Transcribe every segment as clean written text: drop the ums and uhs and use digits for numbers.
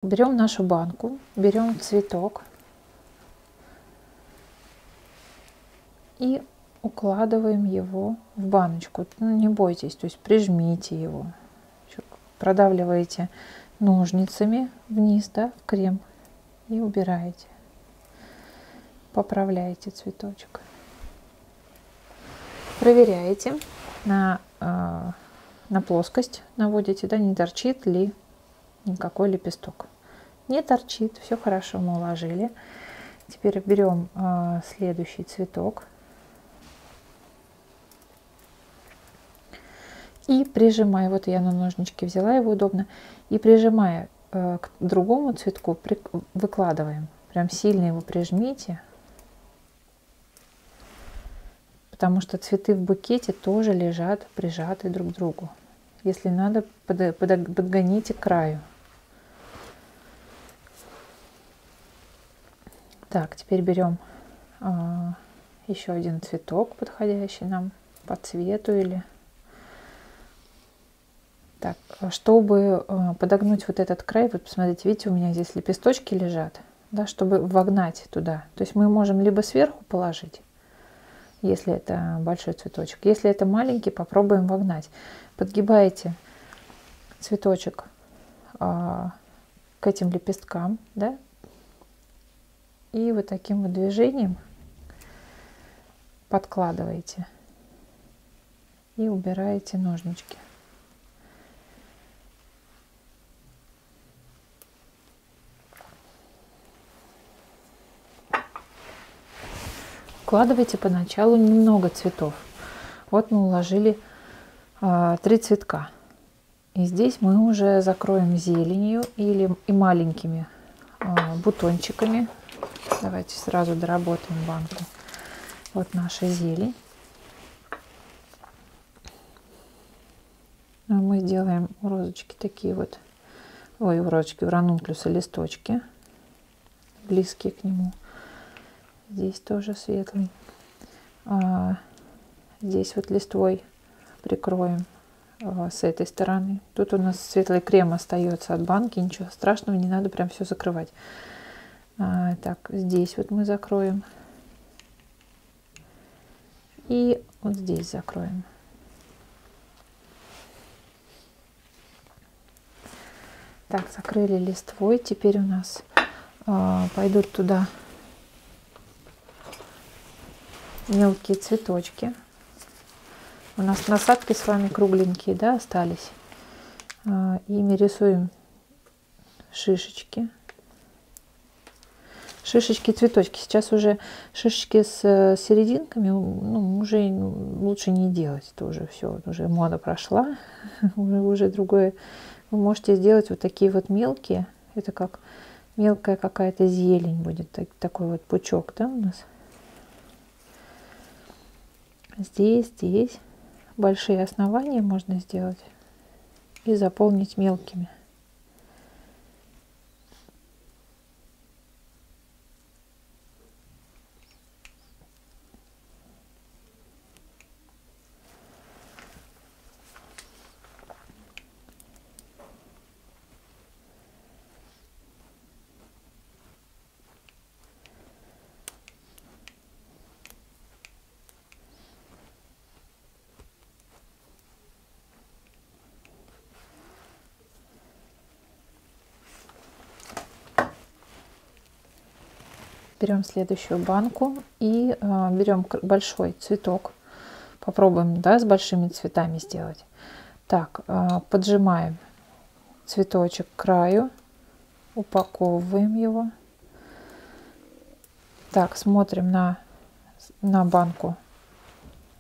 Берем нашу банку, берем цветок и укладываем его в баночку. Ну, не бойтесь, то есть прижмите его, продавливаете ножницами вниз, да, в крем и убираете, поправляете цветочек, проверяете на плоскость, наводите, да, не торчит ли никакой лепесток. Не торчит, все хорошо, мы уложили. Теперь берем следующий цветок и прижимая, вот я на ножнички взяла, его удобно, и прижимая к другому цветку, выкладываем. Прям сильно его прижмите, потому что цветы в букете тоже лежат прижаты друг к другу. Если надо, подгоните к краю. Так, теперь берем еще один цветок, подходящий нам по цвету или... Так, чтобы подогнуть вот этот край, вот посмотрите, видите, у меня здесь лепесточки лежат, да, чтобы вогнать туда. То есть мы можем либо сверху положить, если это большой цветочек. Если это маленький, попробуем вогнать. Подгибаете цветочек к этим лепесткам, да, и вот таким вот движением подкладываете и убираете ножнички. Вкладывайте поначалу немного цветов. Вот мы уложили 3 цветка. И здесь мы уже закроем зеленью или и маленькими бутончиками. Давайте сразу доработаем банку. Вот наша зелень. Мы сделаем у розочки такие вот, ой, у розочки, у ранункулюса листочки, близкие к нему. Здесь тоже светлый. Здесь вот листвой прикроем с этой стороны. Тут у нас светлый крем остается от банки, ничего страшного, не надо прям все закрывать. Так, здесь вот мы закроем. И вот здесь закроем. Так, закрыли листвой. Теперь у нас пойдут туда мелкие цветочки. У нас насадки с вами кругленькие, да, остались. Ими рисуем шишечки. Шишечки, цветочки. Сейчас уже шишечки с серединками, ну, уже лучше не делать. Это уже все, уже мода прошла. Уже другое. Вы можете сделать вот такие вот мелкие. Это как мелкая какая-то зелень будет. Такой вот пучок, да, у нас. Здесь большие основания можно сделать и заполнить мелкими. Берем следующую банку и берем большой цветок. Попробуем, да, с большими цветами сделать. Так, поджимаем цветочек к краю, упаковываем его. Так, смотрим на банку,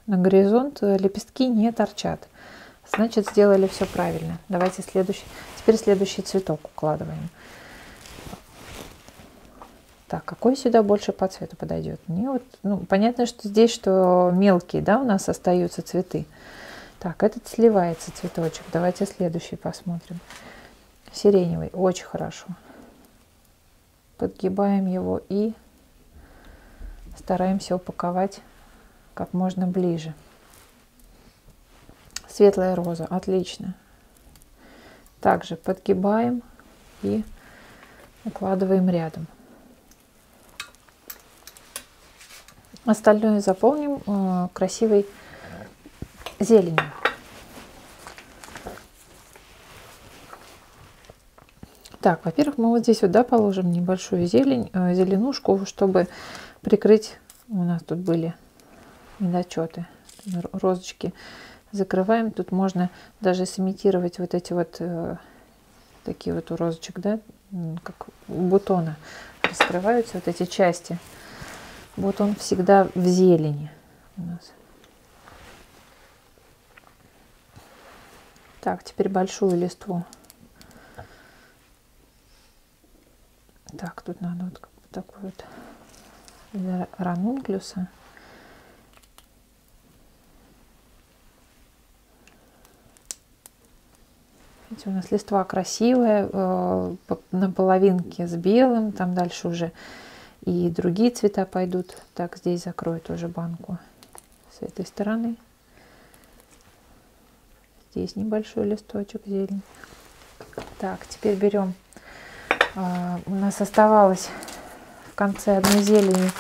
на горизонт. Лепестки не торчат. Значит, сделали все правильно. Давайте следующий. Теперь следующий цветок укладываем. Так, какой сюда больше по цвету подойдет? Мне вот, ну, понятно, что здесь, что мелкие, да, у нас остаются цветы. Так, этот сливается цветочек. Давайте следующий посмотрим. Сиреневый, очень хорошо. Подгибаем его и стараемся упаковать как можно ближе. Светлая роза, отлично. Также подгибаем и укладываем рядом. Остальное заполним красивой зеленью. Так, во-первых, мы вот здесь вот, да, положим небольшую зеленушку, чтобы прикрыть. У нас тут были недочеты, розочки. Закрываем. Тут можно даже сымитировать вот эти вот такие вот у розочек, да, как у бутона раскрываются вот эти части. Вот он всегда в зелени у нас. Так, теперь большую листву. Так, тут надо вот такой вот для ранункулуса. Видите, у нас листва красивая, на половинке с белым, там дальше уже и другие цвета пойдут. Так, здесь закрою тоже банку с этой стороны. Здесь небольшой листочек зелень. Так, теперь берем. У нас оставалось в конце одной зелени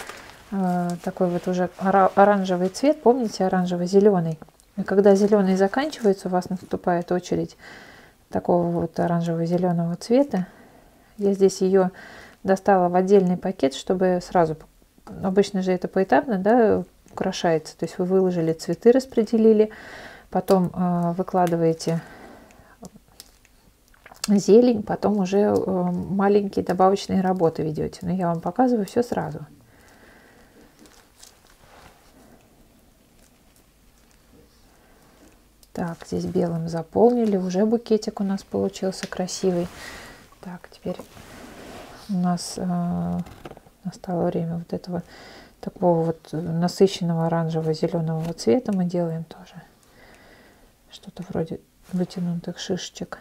такой вот уже оранжевый цвет, помните, оранжево-зеленый. И когда зеленый заканчивается, у вас наступает очередь такого вот оранжево-зеленого цвета. Я здесь ее достала в отдельный пакет, чтобы сразу, обычно же это поэтапно, да, украшается. То есть вы выложили цветы, распределили, потом выкладываете зелень, потом уже маленькие добавочные работы ведете. Но я вам показываю все сразу. Так, здесь белым заполнили, уже букетик у нас получился красивый. Так, теперь у нас настало время вот этого такого вот насыщенного оранжево-зеленого цвета. Мы делаем тоже что-то вроде вытянутых шишечек.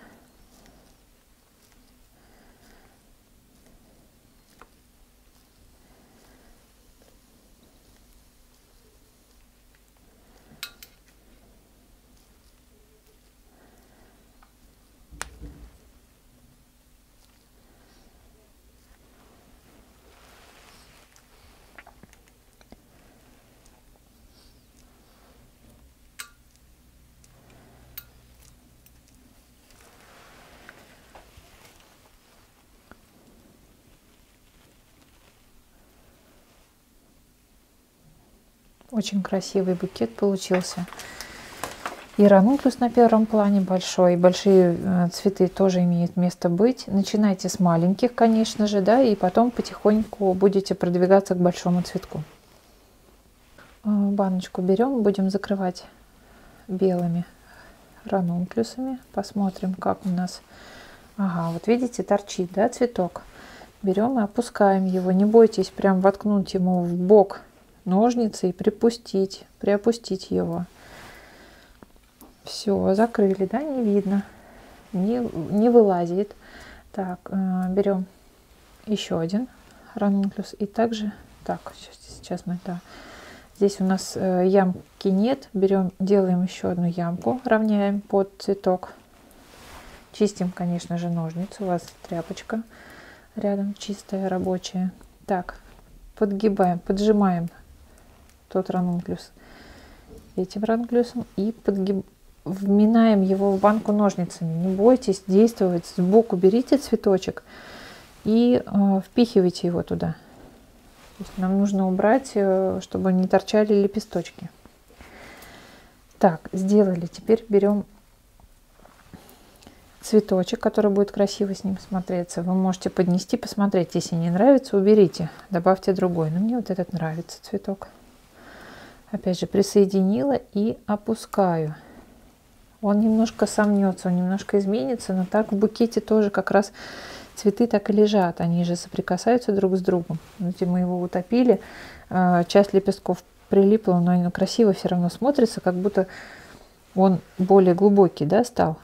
Очень красивый букет получился. И ранункулус на первом плане большой. Большие цветы тоже имеют место быть. Начинайте с маленьких, конечно же, да, и потом потихоньку будете продвигаться к большому цветку. Баночку берем, будем закрывать белыми ранункулусами. Посмотрим, как у нас. Ага, вот видите, торчит, да, цветок. Берем и опускаем его. Не бойтесь прям воткнуть ему в бок ножницы и приопустить его. Все, закрыли, да, не видно, не вылазит. Так, берем еще один ранункулус и также, так, сейчас мы, да, здесь у нас ямки нет, берем, делаем еще одну ямку, равняем под цветок, чистим, конечно же, ножницы, у вас тряпочка рядом чистая, рабочая. Так, подгибаем, поджимаем тот ранункулус этим ранункулусом и вминаем его в банку ножницами. Не бойтесь действовать, сбоку берите цветочек и впихивайте его туда. То есть нам нужно убрать, чтобы не торчали лепесточки. Так, сделали. Теперь берем цветочек, который будет красиво с ним смотреться. Вы можете поднести, посмотреть. Если не нравится, уберите, добавьте другой. Но мне вот этот нравится цветок. Опять же, присоединила и опускаю. Он немножко сомнется, он немножко изменится, но так в букете тоже как раз цветы так и лежат. Они же соприкасаются друг с другом. Видите, мы его утопили, часть лепестков прилипла, но оно красиво все равно смотрится, как будто он более глубокий, да, стал.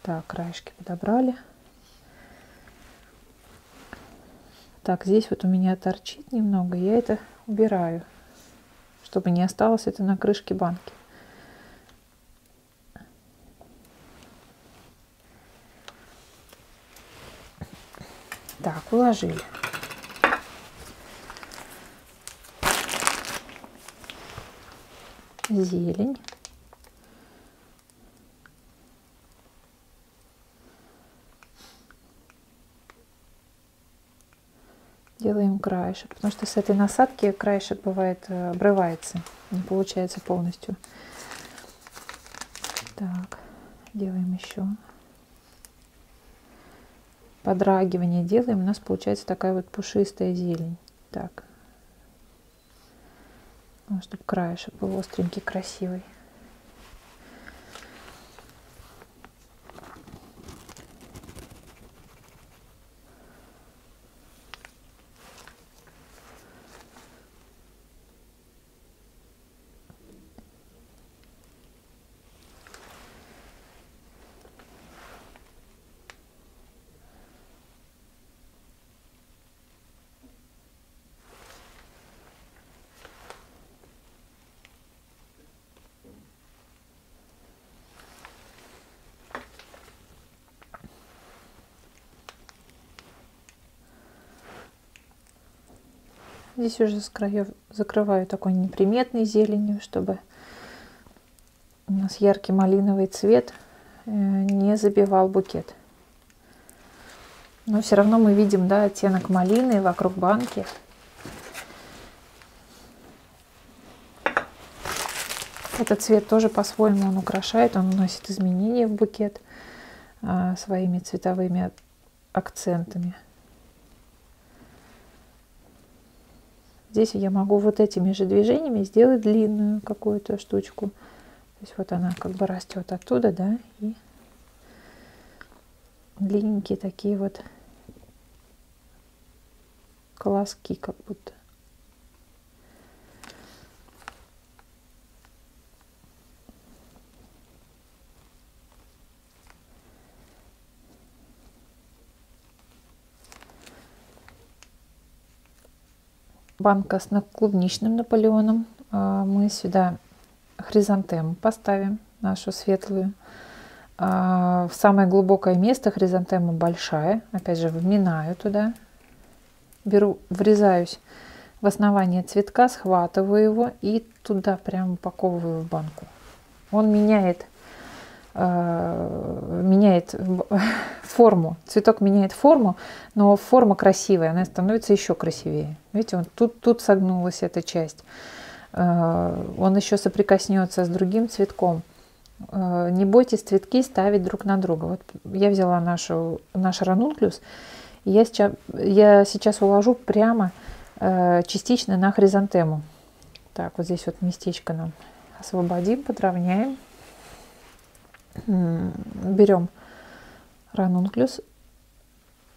Так, краешки подобрали. Так, здесь вот у меня торчит немного, я это убираю, чтобы не осталось это на крышке банки. Так, уложили. Зелень. Делаем краешек, потому что с этой насадки краешек бывает обрывается, не получается полностью. Так, делаем еще. Подрагивание делаем, у нас получается такая вот пушистая зелень. Так, чтобы краешек был остренький, красивый. Здесь уже с краев закрываю такой неприметной зеленью, чтобы у нас яркий малиновый цвет не забивал букет. Но все равно мы видим, да, оттенок малины вокруг банки. Этот цвет тоже по-своему он украшает, он вносит изменения в букет своими цветовыми акцентами. Здесь я могу вот этими же движениями сделать длинную какую-то штучку. То есть вот она как бы растет оттуда, да, и длинненькие такие вот колоски как будто. Банка с клубничным Наполеоном. Мы сюда хризантему поставим, нашу светлую. В самое глубокое место хризантема большая. Опять же, вминаю туда. Беру, врезаюсь в основание цветка, схватываю его и туда прям упаковываю в банку. Он меняет форму. Цветок меняет форму, но форма красивая, она становится еще красивее. Видите, тут согнулась эта часть. Он еще соприкоснется с другим цветком. Не бойтесь цветки ставить друг на друга. Вот я взяла наш ранункулюс, и я сейчас уложу прямо частично на хризантему. Так, вот здесь вот местечко нам освободим, подровняем. Берем ранункулюс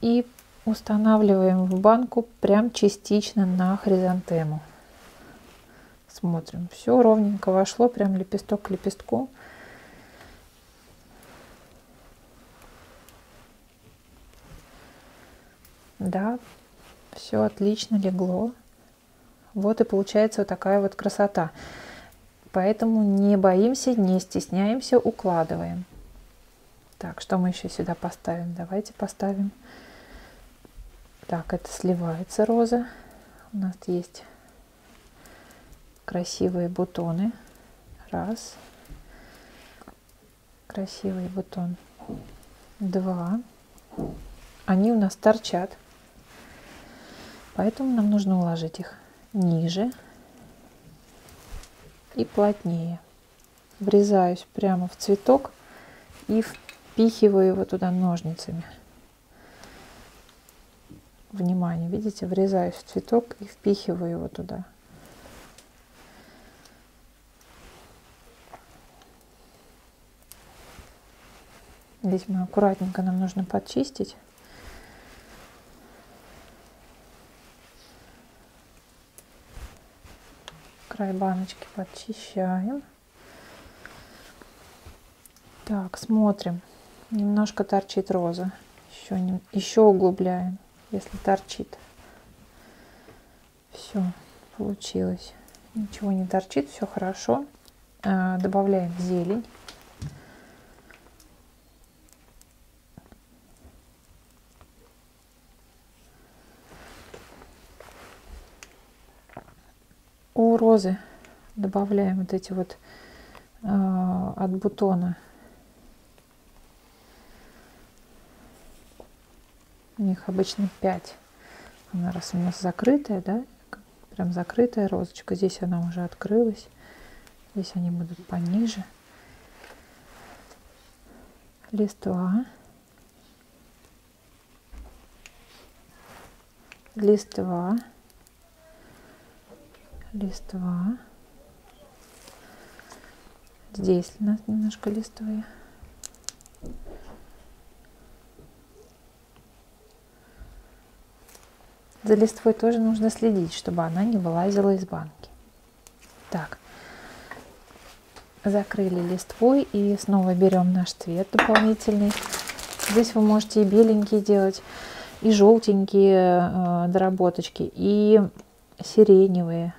и устанавливаем в банку прям частично на хризантему. Смотрим, все ровненько вошло, прям лепесток к лепестку. Да, все отлично легло. Вот и получается вот такая вот красота. Поэтому не боимся, не стесняемся, укладываем. Так, что мы еще сюда поставим? Давайте поставим. Так, это сливается роза. У нас есть красивые бутоны. Раз. Красивый бутон. Два. Они у нас торчат. Поэтому нам нужно уложить их ниже и плотнее. Врезаюсь прямо в цветок и впихиваю его туда ножницами. Внимание, видите, врезаюсь в цветок и впихиваю его туда. Здесь мы аккуратненько, нам нужно подчистить. Край баночки подчищаем. Так, смотрим. Немножко торчит роза. Еще углубляем, если торчит. Все, получилось. Ничего не торчит, все хорошо. Добавляем зелень. у розы добавляем вот эти вот от бутона. У них обычно 5. Она раз у нас закрытая, да, прям закрытая розочка. Здесь она уже открылась. Здесь они будут пониже. Листва. Листва. Листва. Здесь у нас немножко листвы. За листвой тоже нужно следить, чтобы она не вылазила из банки. Так, закрыли листвой и снова берем наш цвет дополнительный. Здесь вы можете и беленькие делать, и желтенькие доработочки, и сиреневые.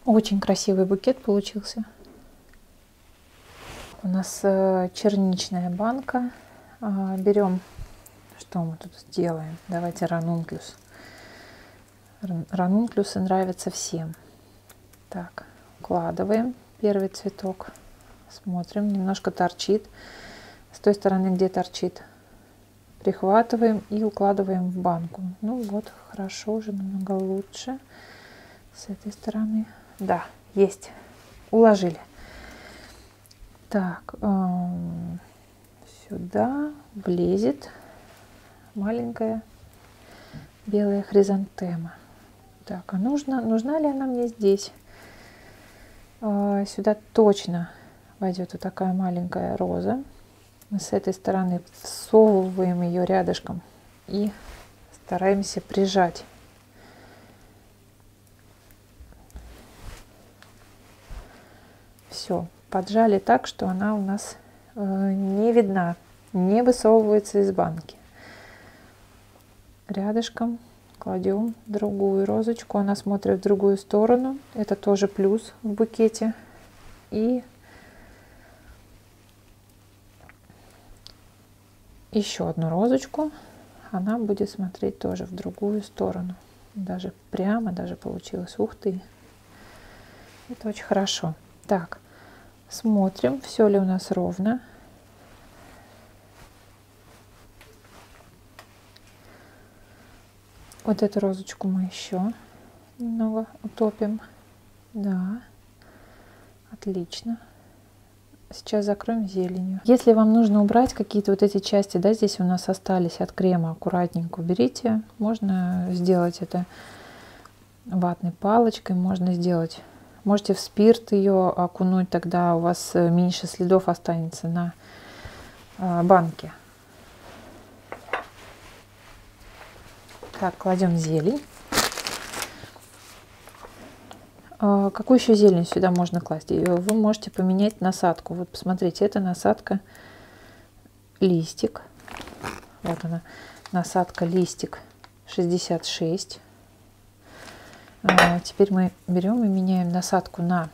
Очень красивый букет получился. У нас черничная банка. Берем, что мы тут сделаем? Давайте ранункулюс. Ранункулюсы нравятся всем. Так, укладываем первый цветок. Смотрим, немножко торчит. С той стороны, где торчит, прихватываем и укладываем в банку. Ну вот, хорошо, уже намного лучше. С этой стороны. Да, есть. Уложили. Так, сюда влезет маленькая белая хризантема. Так, а нужна ли она мне здесь? Сюда точно войдет вот такая маленькая роза. Мы с этой стороны всовываем ее рядышком и стараемся прижать. Все, поджали так, что она у нас не видна, не высовывается из банки. Рядышком кладем другую розочку, она смотрит в другую сторону, это тоже плюс в букете. И еще одну розочку, она будет смотреть тоже в другую сторону. Даже прямо даже получилось. Ух ты! Это очень хорошо. Так, смотрим, все ли у нас ровно. Вот эту розочку мы еще немного утопим. Да, отлично. Сейчас закроем зеленью. Если вам нужно убрать какие-то вот эти части, да, здесь у нас остались от крема, аккуратненько уберите. Можно сделать это ватной палочкой, можно сделать. Можете в спирт ее окунуть, тогда у вас меньше следов останется на банке. Так, кладем зелень. Какую еще зелень сюда можно класть? Вы можете поменять насадку. Вот посмотрите, это насадка листик. Вот она, насадка листик 66. Теперь мы берем и меняем насадку на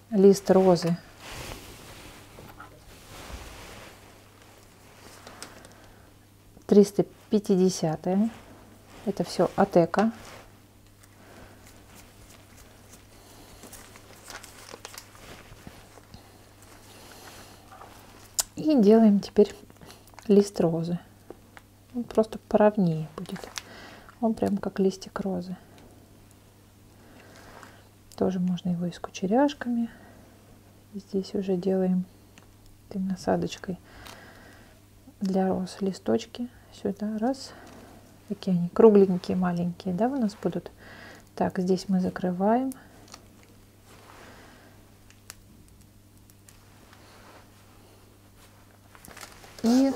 лист розы. (350). Это все Атека. И делаем теперь лист розы. Он просто поровнее будет. Он прям как листик розы. Тоже можно его и с кучеряшками. Здесь уже делаем этой насадочкой для роз листочки. Сюда раз. Такие они кругленькие, маленькие, да, у нас будут. Так, здесь мы закрываем. И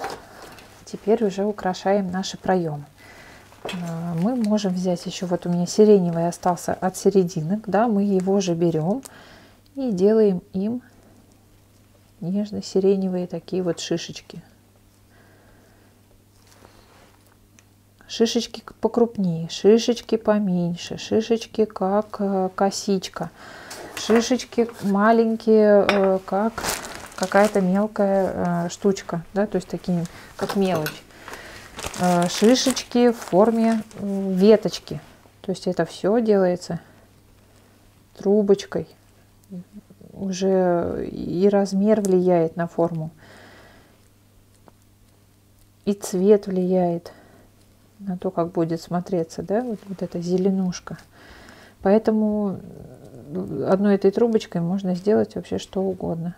теперь уже украшаем наши проемы. Мы можем взять еще, вот у меня сиреневый остался от серединок, да, мы его же берем и делаем им нежно-сиреневые такие вот шишечки. Шишечки покрупнее, шишечки поменьше, шишечки как косичка, шишечки маленькие, как какая-то мелкая штучка, да, то есть такие, как мелочь. Шишечки в форме веточки. То есть это все делается трубочкой. Уже и размер влияет на форму, и цвет влияет на то, как будет смотреться, да, вот эта зеленушка. Поэтому одной этой трубочкой можно сделать вообще что угодно.